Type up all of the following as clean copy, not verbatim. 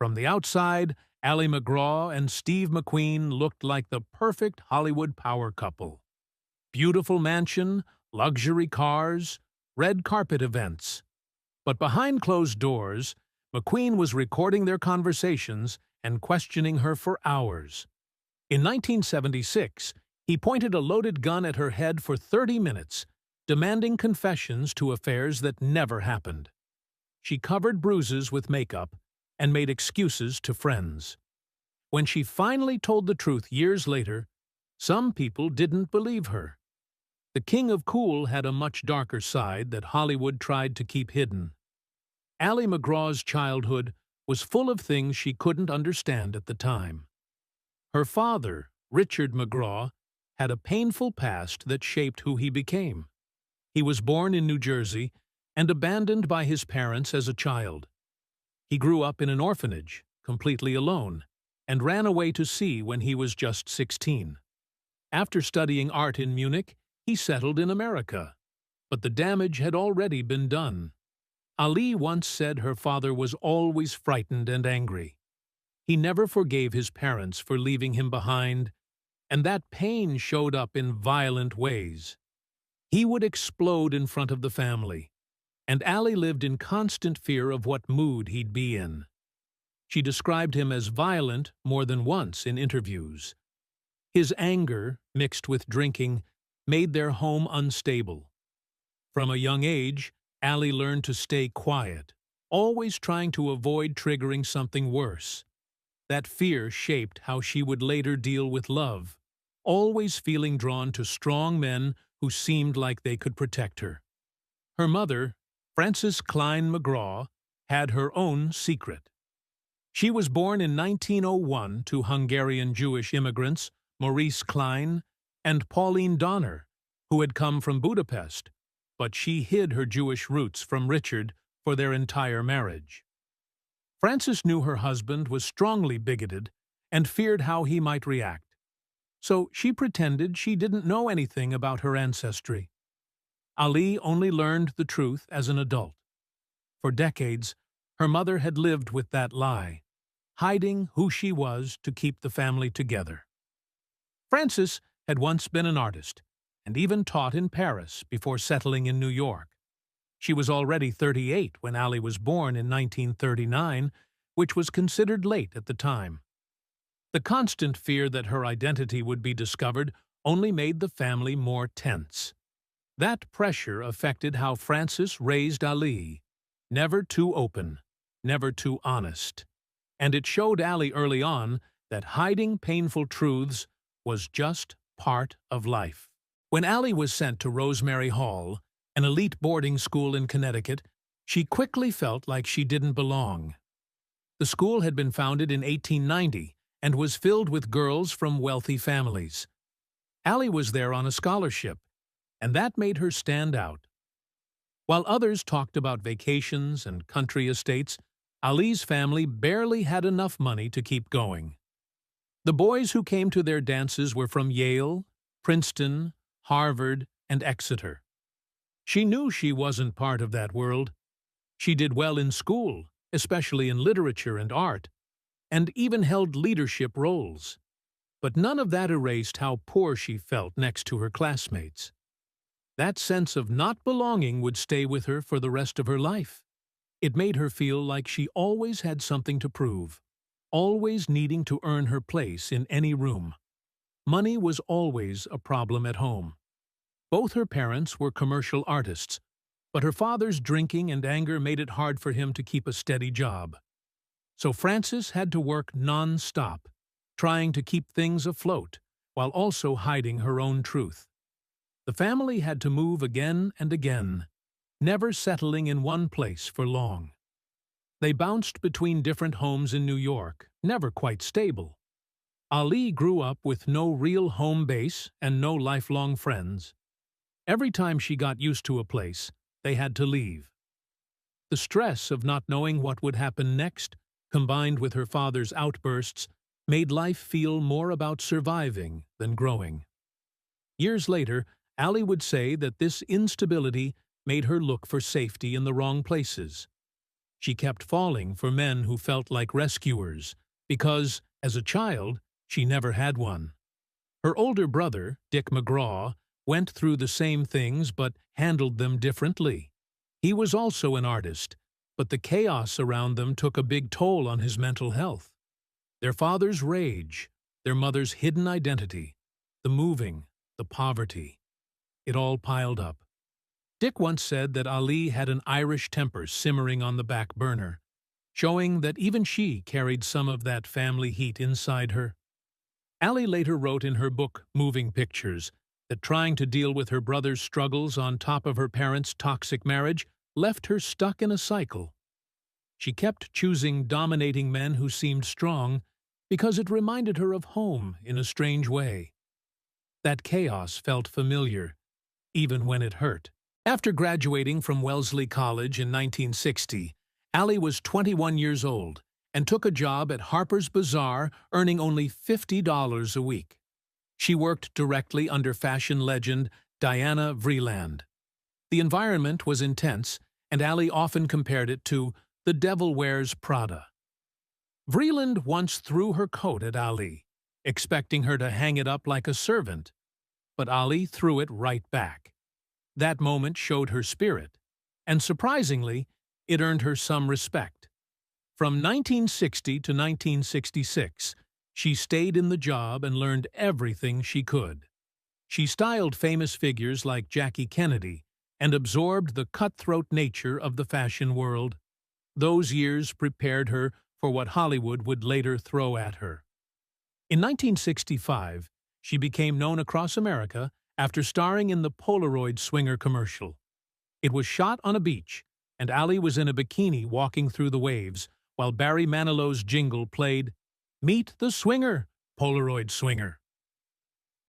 From the outside, Ali MacGraw and Steve McQueen looked like the perfect Hollywood power couple. Beautiful mansion, luxury cars, red carpet events. But behind closed doors, McQueen was recording their conversations and questioning her for hours. In 1976, he pointed a loaded gun at her head for 30 minutes, demanding confessions to affairs that never happened. She covered bruises with makeup and made excuses to friends. When she finally told the truth years later, some people didn't believe her. The King of Cool had a much darker side that Hollywood tried to keep hidden. Ali MacGraw's childhood was full of things she couldn't understand at the time. Her father, Richard MacGraw, had a painful past that shaped who he became. He was born in New Jersey and abandoned by his parents as a child. He grew up in an orphanage, completely alone, and ran away to sea when he was just 16. After studying art in Munich, he settled in America. But the damage had already been done. Ali once said her father was always frightened and angry. He never forgave his parents for leaving him behind, and that pain showed up in violent ways. He would explode in front of the family, and Ali lived in constant fear of what mood he'd be in. She described him as violent more than once in interviews. His anger, mixed with drinking, made their home unstable. From a young age, Ali learned to stay quiet, always trying to avoid triggering something worse. That fear shaped how she would later deal with love, always feeling drawn to strong men who seemed like they could protect her. Her mother, Frances Klein MacGraw, had her own secret. She was born in 1901 to Hungarian Jewish immigrants Maurice Klein and Pauline Donner, who had come from Budapest, but she hid her Jewish roots from Richard for their entire marriage. Frances knew her husband was strongly bigoted and feared how he might react, so she pretended she didn't know anything about her ancestry. Ali only learned the truth as an adult. For decades, her mother had lived with that lie, hiding who she was to keep the family together. Frances had once been an artist, and even taught in Paris before settling in New York. She was already 38 when Ali was born in 1939, which was considered late at the time. The constant fear that her identity would be discovered only made the family more tense. That pressure affected how Frances raised Ali, never too open, never too honest. And it showed Ali early on that hiding painful truths was just part of life. When Ali was sent to Rosemary Hall, an elite boarding school in Connecticut, she quickly felt like she didn't belong. The school had been founded in 1890 and was filled with girls from wealthy families. Ali was there on a scholarship, and that made her stand out. While others talked about vacations and country estates, Ali's family barely had enough money to keep going. The boys who came to their dances were from Yale, Princeton, Harvard, and Exeter. She knew she wasn't part of that world. She did well in school, especially in literature and art, and even held leadership roles. But none of that erased how poor she felt next to her classmates. That sense of not belonging would stay with her for the rest of her life. It made her feel like she always had something to prove, always needing to earn her place in any room. Money was always a problem at home. Both her parents were commercial artists, but her father's drinking and anger made it hard for him to keep a steady job. So Frances had to work non-stop, trying to keep things afloat, while also hiding her own truth. The family had to move again and again, never settling in one place for long. They bounced between different homes in New York, never quite stable. Ali grew up with no real home base and no lifelong friends. Every time she got used to a place, they had to leave. The stress of not knowing what would happen next, combined with her father's outbursts, made life feel more about surviving than growing. Years later, Ali would say that this instability made her look for safety in the wrong places. She kept falling for men who felt like rescuers, because, as a child, she never had one. Her older brother, Dick MacGraw, went through the same things but handled them differently. He was also an artist, but the chaos around them took a big toll on his mental health. Their father's rage, their mother's hidden identity, the moving, the poverty. It all piled up. Dick once said that Ali had an Irish temper simmering on the back burner, showing that even she carried some of that family heat inside her. Ali later wrote in her book Moving Pictures that trying to deal with her brother's struggles on top of her parents' toxic marriage left her stuck in a cycle. She kept choosing dominating men who seemed strong because it reminded her of home in a strange way. That chaos felt familiar, even when it hurt. After graduating from Wellesley College in 1960, Ali was 21 years old and took a job at Harper's Bazaar, earning only $50 a week. She worked directly under fashion legend Diana Vreeland. The environment was intense, and Ali often compared it to The Devil Wears Prada. Vreeland once threw her coat at Ali, expecting her to hang it up like a servant, but Ali threw it right back. That moment showed her spirit, and surprisingly, it earned her some respect. From 1960 to 1966, she stayed in the job and learned everything she could. She styled famous figures like Jackie Kennedy and absorbed the cutthroat nature of the fashion world. Those years prepared her for what Hollywood would later throw at her. In 1965, she became known across America after starring in the Polaroid Swinger commercial. It was shot on a beach, and Ali was in a bikini walking through the waves, while Barry Manilow's jingle played, "Meet the Swinger, Polaroid Swinger."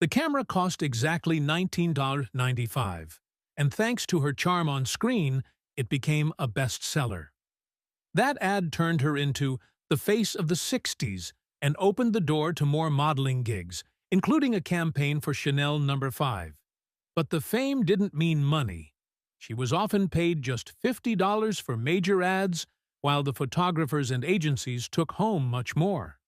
The camera cost exactly $19.95, and thanks to her charm on screen, it became a bestseller. That ad turned her into the face of the 60s and opened the door to more modeling gigs, including a campaign for Chanel No. 5. But the fame didn't mean money. She was often paid just $50 for major ads, while the photographers and agencies took home much more.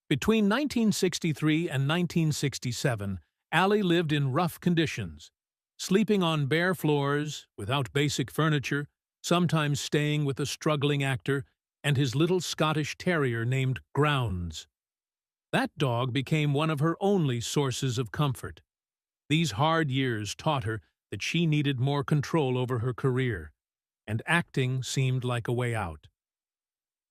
Between 1963 and 1967, Ali lived in rough conditions, sleeping on bare floors, without basic furniture, sometimes staying with a struggling actor and his little Scottish terrier named Grounds. That dog became one of her only sources of comfort. These hard years taught her that she needed more control over her career, and acting seemed like a way out.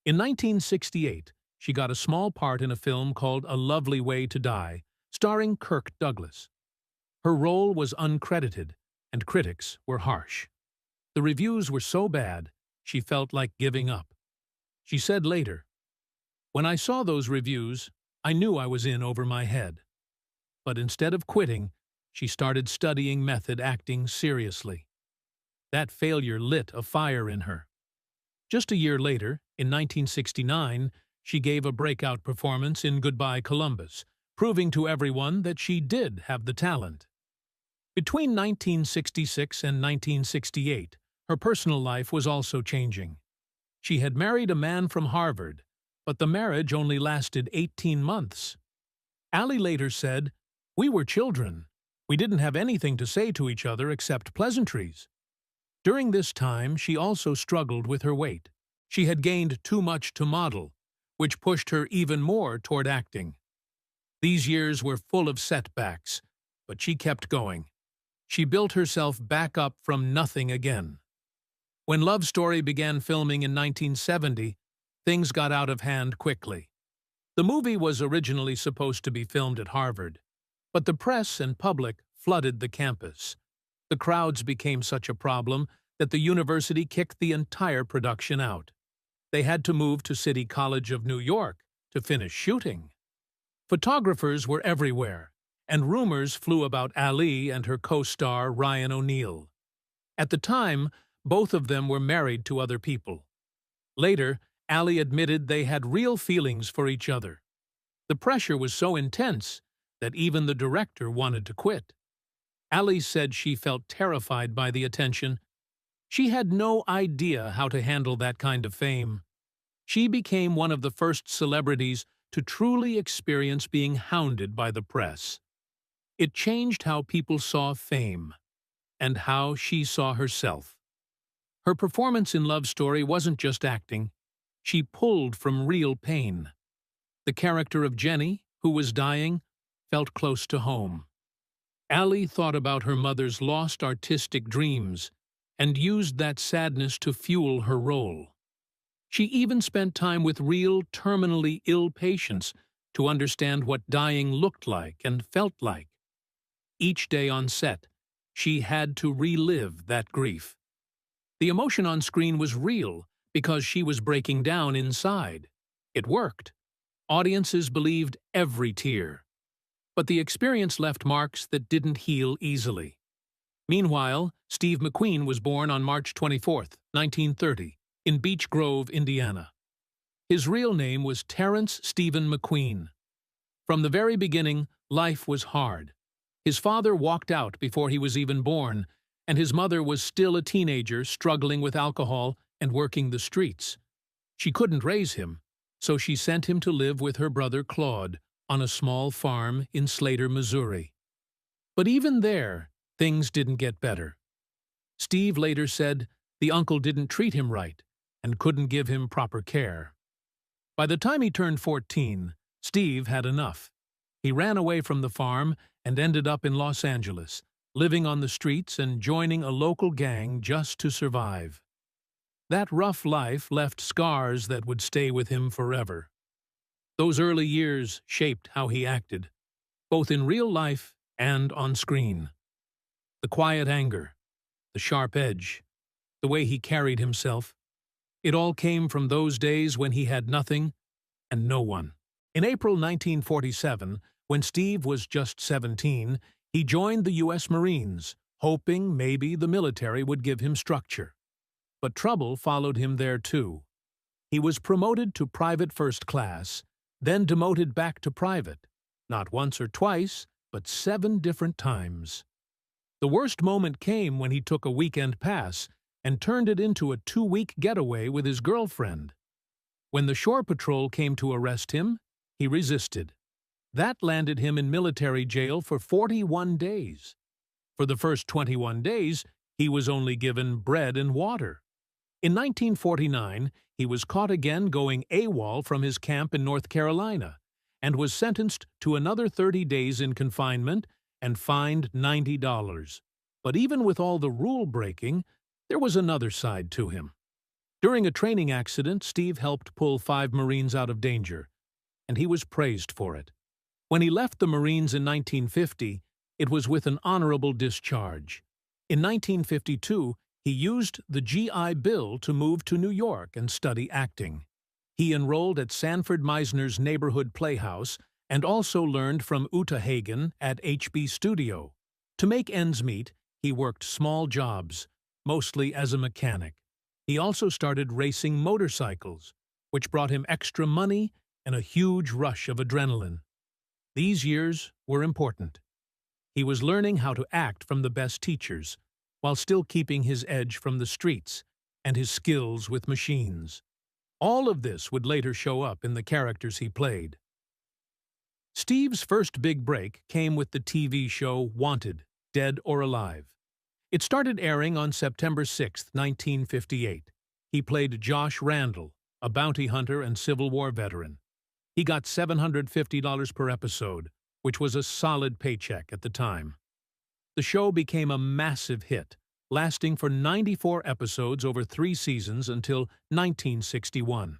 In 1968, she got a small part in a film called A Lovely Way to Die, starring Kirk Douglas. Her role was uncredited, and critics were harsh. The reviews were so bad, she felt like giving up. She said later, "When I saw those reviews, I knew I was in over my head." But instead of quitting, she started studying method acting seriously. That failure lit a fire in her. Just a year later, in 1969, she gave a breakout performance in Goodbye Columbus, proving to everyone that she did have the talent. Between 1966 and 1968, her personal life was also changing. She had married a man from Harvard, but the marriage only lasted 18 months. Ali later said, "We were children. We didn't have anything to say to each other except pleasantries." During this time, she also struggled with her weight. She had gained too much to model, which pushed her even more toward acting. These years were full of setbacks, but she kept going. She built herself back up from nothing again. When Love Story began filming in 1970, things got out of hand quickly. The movie was originally supposed to be filmed at Harvard, but the press and public flooded the campus. The crowds became such a problem that the university kicked the entire production out. They had to move to City College of New York to finish shooting. Photographers were everywhere, and rumors flew about Ali and her co-star Ryan O'Neal. At the time, both of them were married to other people. Later, Ali admitted they had real feelings for each other. The pressure was so intense that even the director wanted to quit. Ali said she felt terrified by the attention, She had no idea how to handle that kind of fame. She became one of the first celebrities to truly experience being hounded by the press. It changed how people saw fame and how she saw herself. Her performance in Love Story wasn't just acting. She pulled from real pain. The character of Jenny, who was dying, felt close to home. Allie thought about her mother's lost artistic dreams and used that sadness to fuel her role. She even spent time with real, terminally ill patients to understand what dying looked like and felt like. Each day on set, she had to relive that grief. The emotion on screen was real because she was breaking down inside. It worked. Audiences believed every tear. But the experience left marks that didn't heal easily. Meanwhile, Steve McQueen was born on March 24, 1930, in Beech Grove, Indiana. His real name was Terrence Stephen McQueen. From the very beginning, life was hard. His father walked out before he was even born, and his mother was still a teenager struggling with alcohol and working the streets. She couldn't raise him, so she sent him to live with her brother Claude on a small farm in Slater, Missouri. But even there, things didn't get better. Steve later said the uncle didn't treat him right and couldn't give him proper care. By the time he turned 14, Steve had enough. He ran away from the farm and ended up in Los Angeles, living on the streets and joining a local gang just to survive. That rough life left scars that would stay with him forever. Those early years shaped how he acted, both in real life and on screen. The quiet anger, the sharp edge, the way he carried himself, it all came from those days when he had nothing and no one. In April 1947, when Steve was just 17, he joined the U.S. Marines, hoping maybe the military would give him structure. But trouble followed him there too. He was promoted to private first class, then demoted back to private, not once or twice, but 7 different times. The worst moment came when he took a weekend pass and turned it into a 2-week getaway with his girlfriend. When the shore patrol came to arrest him, he resisted. That landed him in military jail for 41 days. For the first 21 days, he was only given bread and water. In 1949, he was caught again going AWOL from his camp in North Carolina and was sentenced to another 30 days in confinement and fined $90. But even with all the rule-breaking, there was another side to him. During a training accident, Steve helped pull 5 Marines out of danger, and he was praised for it. When he left the Marines in 1950, it was with an honorable discharge. In 1952, he used the GI Bill to move to New York and study acting. He enrolled at Sanford Meisner's neighborhood playhouse and also learned from Uta Hagen at HB Studio. To make ends meet, he worked small jobs, mostly as a mechanic. He also started racing motorcycles, which brought him extra money and a huge rush of adrenaline. These years were important. He was learning how to act from the best teachers, while still keeping his edge from the streets and his skills with machines. All of this would later show up in the characters he played. Steve's first big break came with the TV show Wanted, Dead or Alive. It started airing on September 6, 1958. He played Josh Randall, a bounty hunter and Civil War veteran. He got $750 per episode, which was a solid paycheck at the time. The show became a massive hit, lasting for 94 episodes over 3 seasons until 1961.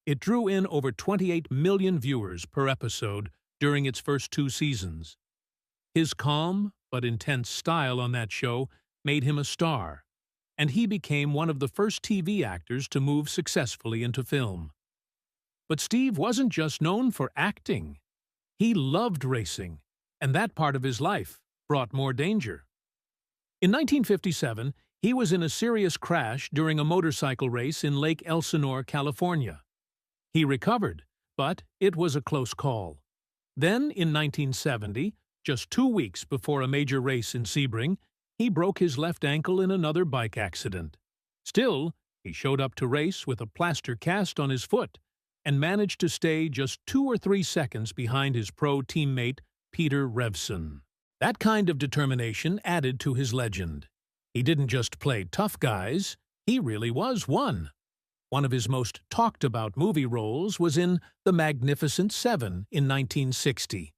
It drew in over 28 million viewers per episode during its first 2 seasons. His calm but intense style on that show made him a star, and he became one of the first TV actors to move successfully into film. But Steve wasn't just known for acting. He loved racing, and that part of his life brought more danger. In 1957, he was in a serious crash during a motorcycle race in Lake Elsinore, California. He recovered, but it was a close call. Then, in 1970, just 2 weeks before a major race in Sebring, he broke his left ankle in another bike accident. Still, he showed up to race with a plaster cast on his foot and managed to stay just 2 or 3 seconds behind his pro teammate Peter Revson. That kind of determination added to his legend. He didn't just play tough guys, he really was one. One of his most talked-about movie roles was in The Magnificent Seven in 1960.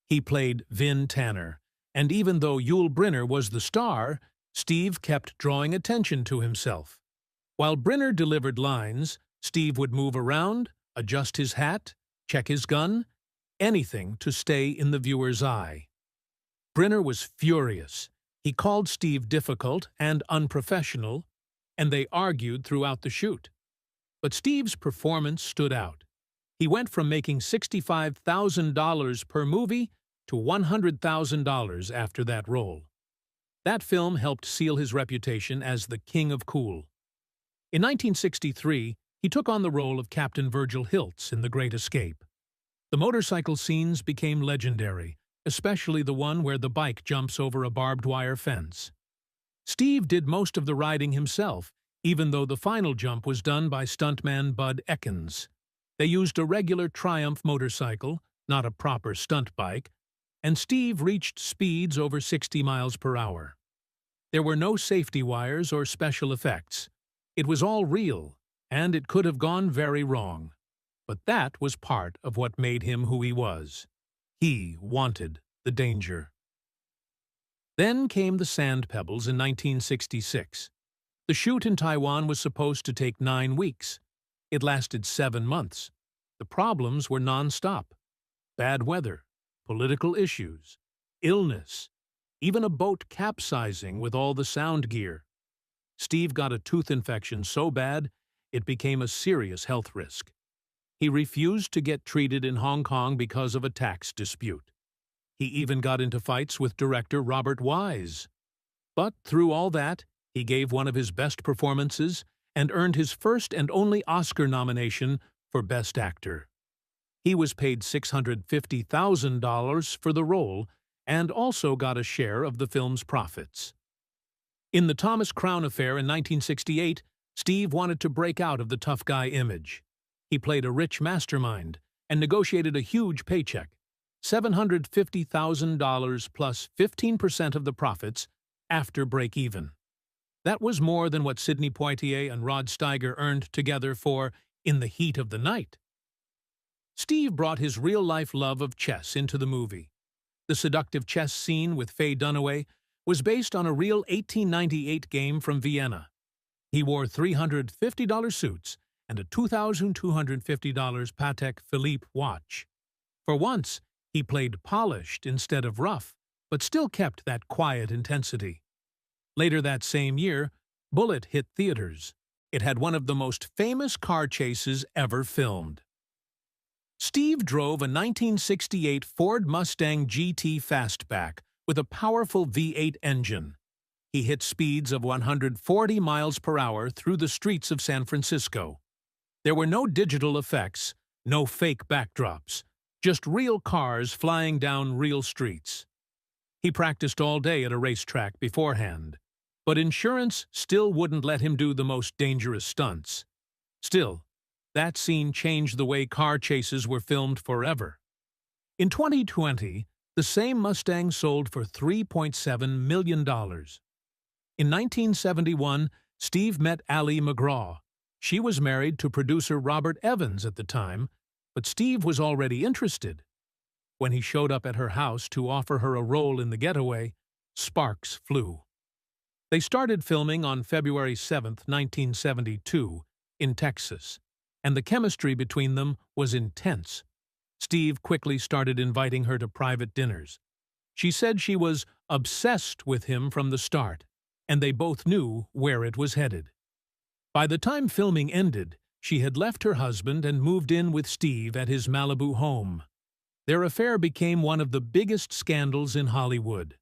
He played Vin Tanner, and even though Yul Brynner was the star, Steve kept drawing attention to himself. While Brynner delivered lines, Steve would move around, adjust his hat, check his gun, anything to stay in the viewer's eye. Brynner was furious. He called Steve difficult and unprofessional, and they argued throughout the shoot. But Steve's performance stood out. He went from making $65,000 per movie to $100,000 after that role. That film helped seal his reputation as the King of Cool. In 1963, he took on the role of Captain Virgil Hilts in The Great Escape. The motorcycle scenes became legendary, especially the one where the bike jumps over a barbed wire fence. Steve did most of the riding himself, even though the final jump was done by stuntman Bud Ekins. They used a regular Triumph motorcycle, not a proper stunt bike, and Steve reached speeds over 60 miles per hour. There were no safety wires or special effects. It was all real, and it could have gone very wrong. But that was part of what made him who he was. He wanted the danger. Then came the Sand Pebbles in 1966. The shoot in Taiwan was supposed to take 9 weeks. It lasted 7 months. The problems were non-stop. Bad weather, political issues, illness, even a boat capsizing with all the sound gear. Steve got a tooth infection so bad, it became a serious health risk. He refused to get treated in Hong Kong because of a tax dispute. He even got into fights with director Robert Wise. But through all that, he gave one of his best performances and earned his first and only Oscar nomination for Best Actor. He was paid $650,000 for the role and also got a share of the film's profits. In The Thomas Crown Affair in 1968, Steve wanted to break out of the tough guy image. He played a rich mastermind and negotiated a huge paycheck, $750,000 plus 15% of the profits after break-even. That was more than what Sidney Poitier and Rod Steiger earned together for In the Heat of the Night. Steve brought his real-life love of chess into the movie. The seductive chess scene with Faye Dunaway was based on a real 1898 game from Vienna. He wore $350 suits and a $2,250 Patek Philippe watch. For once, he played polished instead of rough, but still kept that quiet intensity. Later that same year, Bullitt hit theaters. It had one of the most famous car chases ever filmed. Steve drove a 1968 Ford Mustang GT Fastback with a powerful V8 engine. He hit speeds of 140 miles per hour through the streets of San Francisco. There were no digital effects, no fake backdrops, just real cars flying down real streets. He practiced all day at a racetrack beforehand, but insurance still wouldn't let him do the most dangerous stunts. Still, that scene changed the way car chases were filmed forever. In 2020, the same Mustang sold for $3.7 million. In 1971, Steve met Ali MacGraw. She was married to producer Robert Evans at the time, but Steve was already interested. When he showed up at her house to offer her a role in The Getaway, sparks flew. They started filming on February 7, 1972, in Texas, and the chemistry between them was intense. Steve quickly started inviting her to private dinners. She said she was obsessed with him from the start, and they both knew where it was headed. By the time filming ended, she had left her husband and moved in with Steve at his Malibu home. Their affair became one of the biggest scandals in Hollywood.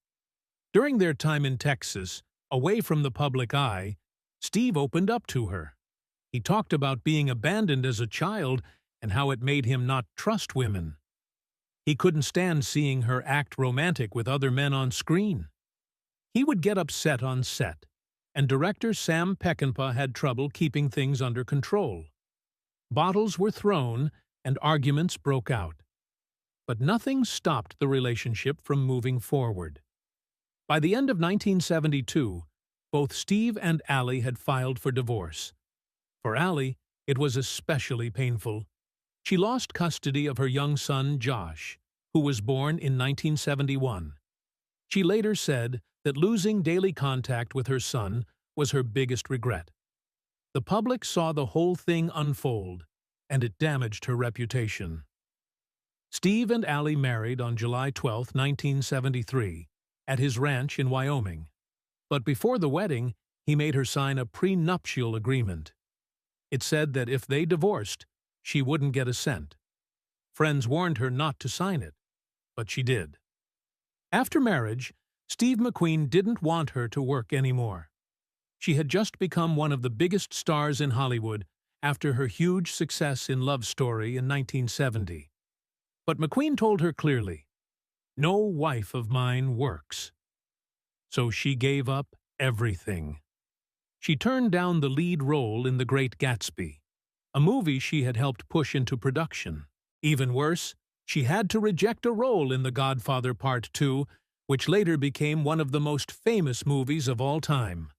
During their time in Texas, away from the public eye, Steve opened up to her. He talked about being abandoned as a child and how it made him not trust women. He couldn't stand seeing her act romantic with other men on screen. He would get upset on set. and director Sam Peckinpah had trouble keeping things under control. Bottles were thrown, and arguments broke out. But nothing stopped the relationship from moving forward. By the end of 1972, both Steve and Allie had filed for divorce. For Allie, it was especially painful. She lost custody of her young son, Josh, who was born in 1971. She later said that losing daily contact with her son was her biggest regret. The public saw the whole thing unfold, and it damaged her reputation. Steve and Allie married on July 12, 1973, at his ranch in Wyoming. But before the wedding, he made her sign a prenuptial agreement. It said that if they divorced, she wouldn't get a cent. Friends warned her not to sign it, but she did. After marriage, Steve McQueen didn't want her to work anymore. She had just become one of the biggest stars in Hollywood after her huge success in Love Story in 1970. But McQueen told her clearly, "No wife of mine works." So she gave up everything. She turned down the lead role in The Great Gatsby, a movie she had helped push into production. Even worse, she had to reject a role in The Godfather Part 2, which later became one of the most famous movies of all time.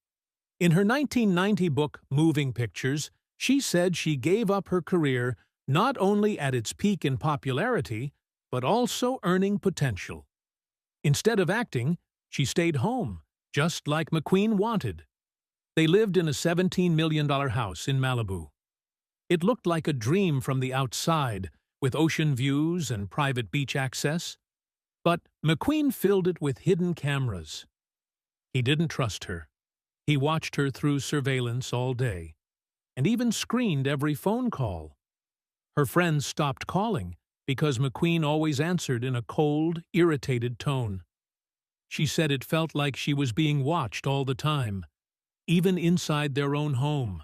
In her 1990 book, Moving Pictures, she said she gave up her career not only at its peak in popularity, but also earning potential. Instead of acting, she stayed home, just like McQueen wanted. They lived in a $17 million house in Malibu. It looked like a dream from the outside, with ocean views and private beach access. But McQueen filled it with hidden cameras. He didn't trust her. He watched her through surveillance all day, and even screened every phone call. Her friends stopped calling because McQueen always answered in a cold, irritated tone. She said it felt like she was being watched all the time, even inside their own home.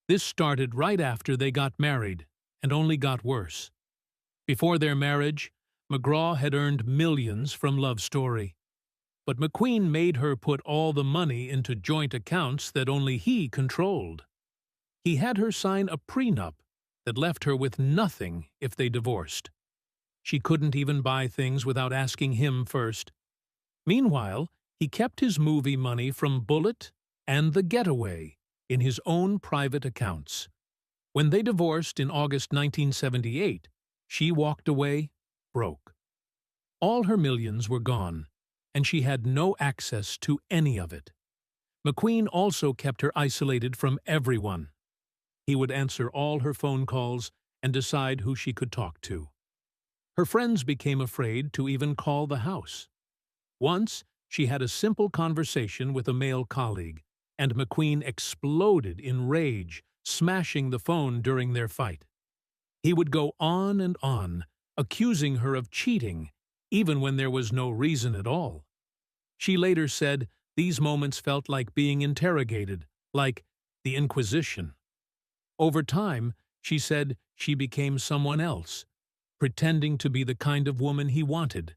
This started right after they got married, and only got worse. Before their marriage, MacGraw had earned millions from Love Story. But McQueen made her put all the money into joint accounts that only he controlled. He had her sign a prenup that left her with nothing if they divorced. She couldn't even buy things without asking him first. Meanwhile, he kept his movie money from Bullet and The Getaway in his own private accounts. When they divorced in August 1978, she walked away broke. All her millions were gone, and she had no access to any of it. McQueen also kept her isolated from everyone. He would answer all her phone calls and decide who she could talk to. Her friends became afraid to even call the house. Once, she had a simple conversation with a male colleague, and McQueen exploded in rage, smashing the phone during their fight. He would go on and on, accusing her of cheating, even when there was no reason at all. She later said these moments felt like being interrogated, like the Inquisition. Over time, she said she became someone else, pretending to be the kind of woman he wanted,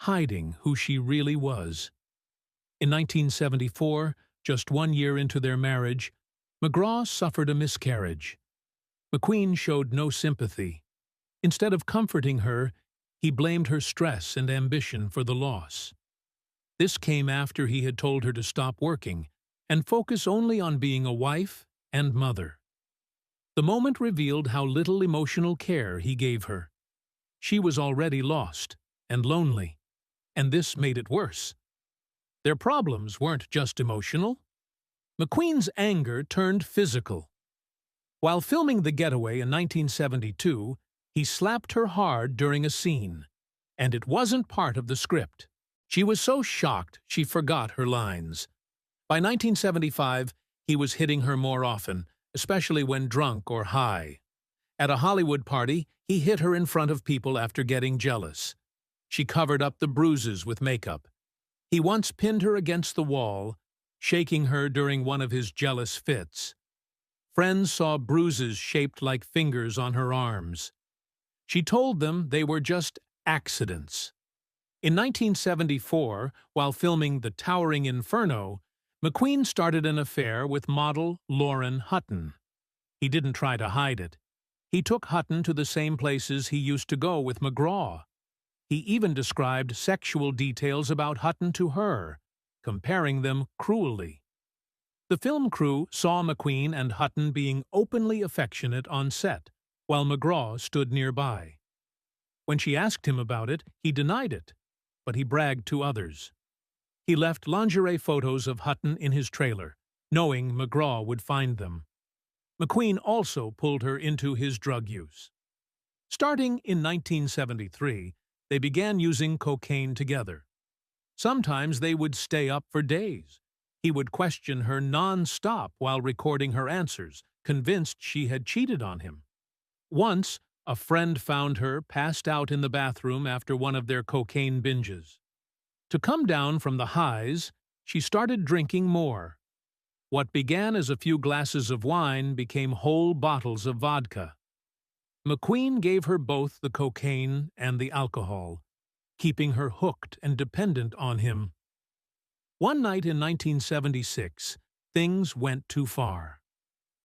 hiding who she really was. In 1974, just 1 year into their marriage, MacGraw suffered a miscarriage. McQueen showed no sympathy. Instead of comforting her, he blamed her stress and ambition for the loss. This came after he had told her to stop working and focus only on being a wife and mother. The moment revealed how little emotional care he gave her. She was already lost and lonely, and this made it worse. Their problems weren't just emotional. McQueen's anger turned physical. While filming The Getaway in 1972, he slapped her hard during a scene, and it wasn't part of the script. She was so shocked she forgot her lines. By 1975, he was hitting her more often, especially when drunk or high. At a Hollywood party, he hit her in front of people after getting jealous. She covered up the bruises with makeup. He once pinned her against the wall, shaking her during one of his jealous fits. Friends saw bruises shaped like fingers on her arms. She told them they were just accidents. In 1974, while filming The Towering Inferno, McQueen started an affair with model Lauren Hutton. He didn't try to hide it. He took Hutton to the same places he used to go with MacGraw. He even described sexual details about Hutton to her, comparing them cruelly. The film crew saw McQueen and Hutton being openly affectionate on set, while MacGraw stood nearby. When she asked him about it, he denied it, but he bragged to others. He left lingerie photos of Hutton in his trailer, knowing MacGraw would find them. McQueen also pulled her into his drug use. Starting in 1973, they began using cocaine together. Sometimes they would stay up for days. He would question her non-stop while recording her answers, convinced she had cheated on him. Once, a friend found her passed out in the bathroom after one of their cocaine binges. To come down from the highs, she started drinking more. What began as a few glasses of wine became whole bottles of vodka. McQueen gave her both the cocaine and the alcohol, keeping her hooked and dependent on him. One night in 1976, things went too far.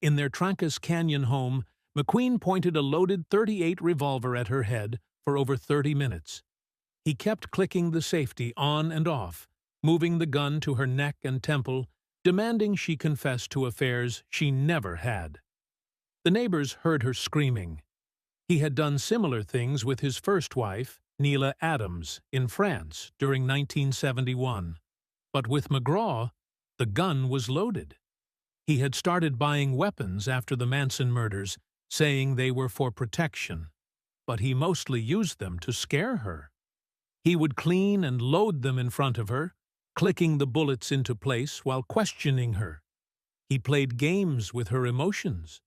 In their Trancas Canyon home, McQueen pointed a loaded .38 revolver at her head for over 30 minutes. He kept clicking the safety on and off, moving the gun to her neck and temple, demanding she confess to affairs she never had. The neighbors heard her screaming. He had done similar things with his first wife, Neela Adams, in France during 1971. But with MacGraw, the gun was loaded. He had started buying weapons after the Manson murders, saying they were for protection, but he mostly used them to scare her. He would clean and load them in front of her, clicking the bullets into place while questioning her. He played games with her emotions.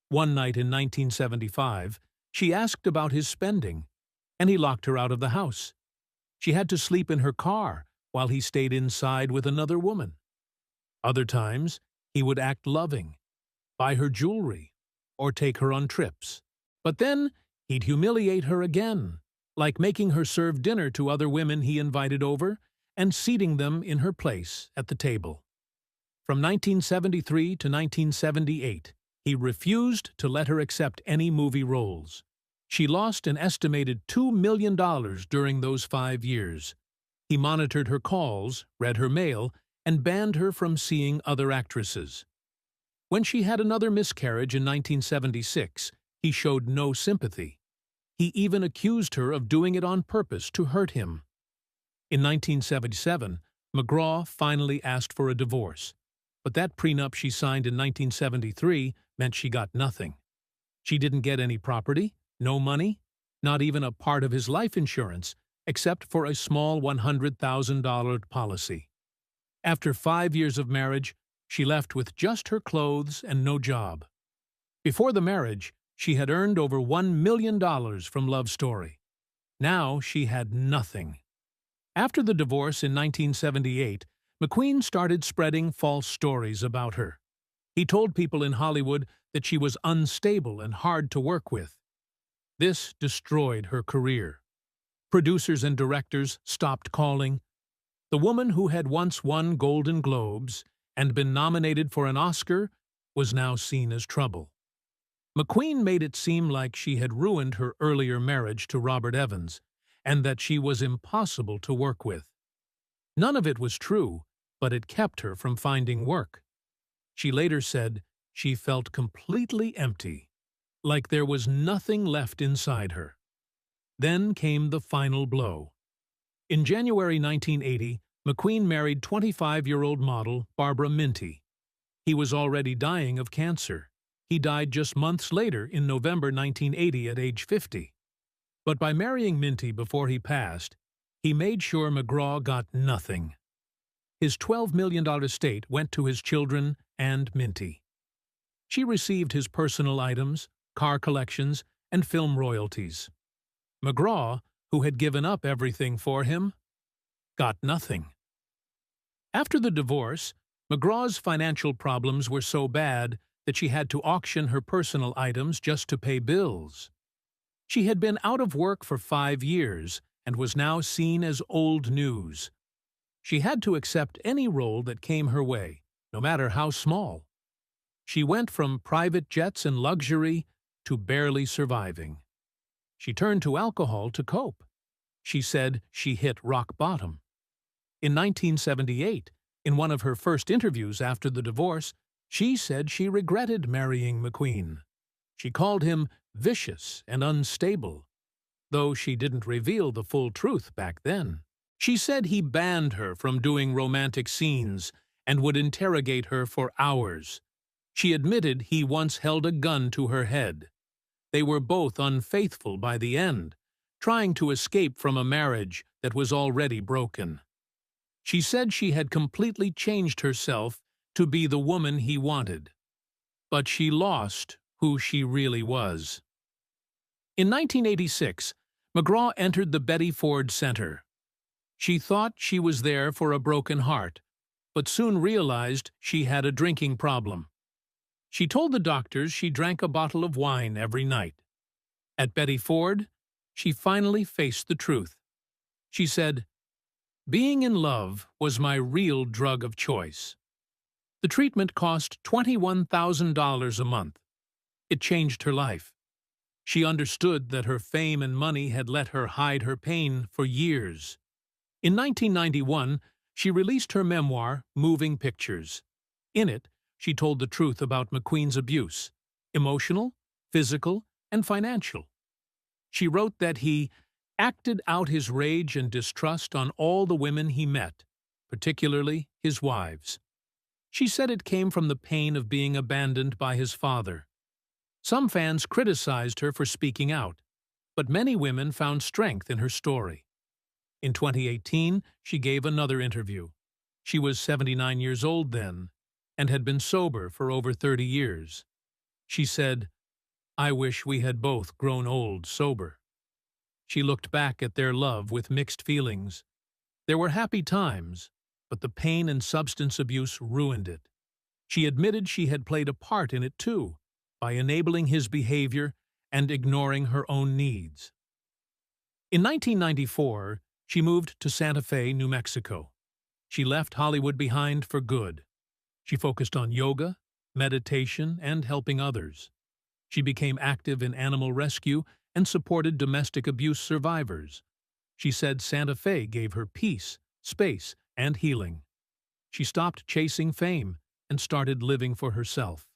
One night in 1975, she asked about his spending, and he locked her out of the house. She had to sleep in her car while he stayed inside with another woman. Other times, he would act loving, buy her jewelry, or take her on trips. But then, he'd humiliate her again, like making her serve dinner to other women he invited over and seating them in her place at the table. From 1973 to 1978, he refused to let her accept any movie roles. She lost an estimated $2 million during those 5 years. He monitored her calls, read her mail, and banned her from seeing other actresses. When she had another miscarriage in 1976, he showed no sympathy. He even accused her of doing it on purpose to hurt him. In 1977, MacGraw finally asked for a divorce, but that prenup she signed in 1973 meant she got nothing. She didn't get any property, no money, not even a part of his life insurance, except for a small $100,000 policy. After 5 years of marriage, she left with just her clothes and no job. Before the marriage, she had earned over $1 million from Love Story. Now she had nothing. After the divorce in 1978, McQueen started spreading false stories about her. He told people in Hollywood that she was unstable and hard to work with. This destroyed her career. Producers and directors stopped calling. The woman who had once won Golden Globes and been nominated for an Oscar was now seen as trouble. McQueen made it seem like she had ruined her earlier marriage to Robert Evans and that she was impossible to work with. None of it was true, but it kept her from finding work. She later said she felt completely empty, like there was nothing left inside her. Then came the final blow. In January 1980, McQueen married 25-year-old model Barbara Minty. He was already dying of cancer. He died just months later in November 1980 at age 50. But by marrying Minty before he passed, he made sure MacGraw got nothing. His $12 million estate went to his children and Minty. She received his personal items, car collections, and film royalties. MacGraw, who had given up everything for him, got nothing. After the divorce, MacGraw's financial problems were so bad that she had to auction her personal items just to pay bills. She had been out of work for 5 years and was now seen as old news. She had to accept any role that came her way, no matter how small. She went from private jets and luxury to barely surviving. She turned to alcohol to cope. She said she hit rock bottom. In 1978, in one of her first interviews after the divorce, she said she regretted marrying McQueen. She called him vicious and unstable, though she didn't reveal the full truth back then. She said he banned her from doing romantic scenes and would interrogate her for hours. She admitted he once held a gun to her head. They were both unfaithful by the end, trying to escape from a marriage that was already broken. She said she had completely changed herself to be the woman he wanted, but she lost who she really was. In 1986, MacGraw entered the Betty Ford Center. She thought she was there for a broken heart, but soon realized she had a drinking problem. She told the doctors she drank a bottle of wine every night. At Betty Ford, she finally faced the truth. She said, "Being in love was my real drug of choice." The treatment cost $21,000 a month. It changed her life. She understood that her fame and money had let her hide her pain for years. In 1991, she released her memoir, Moving Pictures. In it, she told the truth about McQueen's abuse, emotional, physical, and financial. She wrote that he acted out his rage and distrust on all the women he met, particularly his wives. She said it came from the pain of being abandoned by his father. Some fans criticized her for speaking out, but many women found strength in her story. In 2018, she gave another interview. She was 79 years old then, and had been sober for over 30 years. She said, "I wish we had both grown old sober." She looked back at their love with mixed feelings. There were happy times, but the pain and substance abuse ruined it. She admitted she had played a part in it too, by enabling his behavior and ignoring her own needs. In 1994, she moved to Santa Fe, New Mexico. She left Hollywood behind for good. She focused on yoga, meditation, and helping others. She became active in animal rescue and supported domestic abuse survivors. She said Santa Fe gave her peace, space, and healing. She stopped chasing fame and started living for herself.